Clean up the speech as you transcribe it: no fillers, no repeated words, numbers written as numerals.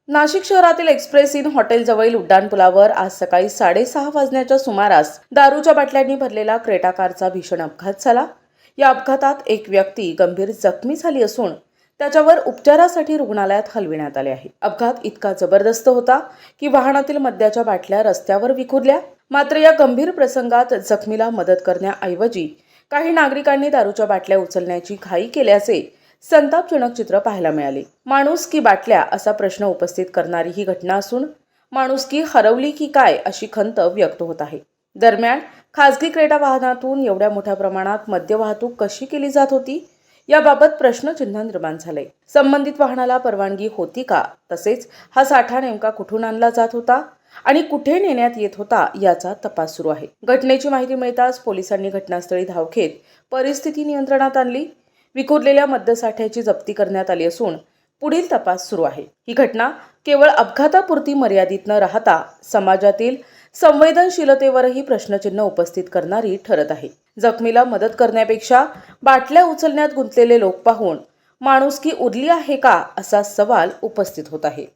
नाशिक शहरातील express in हॉटेलजवळील उड्डाणपुलावर आज सकाळी 6:30 वाजण्याच्या सुमारास दारूच्या बाटल्यांनी भरलेला क्रेटा कारचा भीषण अपघात झाला। या अपघातात एक व्यक्ती गंभीर जखमी झाली असून त्याच्यावर उपचारासाठी रुग्णालयात हलविण्यात आले आहे। अपघात इतका जबरदस्त होता की वाहनातील मद्याच्या बाटल्या रस्त्यावर विखुरल्या। मात्र या गंभीर प्रसंगात जखमीला मदत करण्याऐवजी काही नागरिकांनी दारूच्या बाटल्या उचलण्याची घाई केल्याचे संतापजनक चित्र पाहायला मिळाले। माणूस की बाटल्या असा प्रश्न उपस्थित करणारी ही घटना असून माणुसकी हरवली की काय अशी खंत व्यक्त होत आहे। दरम्यान खासगी क्रेटा वाहनातून एवढ्या मोठ्या प्रमाणात मद्य वाहतूक कशी केली जात होती याबाबत प्रश्नचिन्ह निर्माण झाले। संबंधित वाहनाला परवानगी होती का, तसेच हा साठा नेमका कुठून आणला जात होता आणि कुठे नेण्यात येत होता याचा तपास सुरू आहे। घटनेची माहिती मिळताच पोलिसांनी घटनास्थळी धाव घेत परिस्थिती नियंत्रणात आणली। विखुरलेल्या मद्यसाठ्याची जप्ती करण्यात आली असून पुढील तपास सुरू आहे। ही घटना केवळ अपघातापुरती मर्यादित न राहता समाजातील संवेदनशीलतेवरही प्रश्नचिन्ह उपस्थित करणारी ठरत आहे। जखमीला मदत करण्यापेक्षा बाटल्या उचलण्यात गुंतलेले लोक पाहून माणुसकी उरली आहे का असा सवाल उपस्थित होत आहे।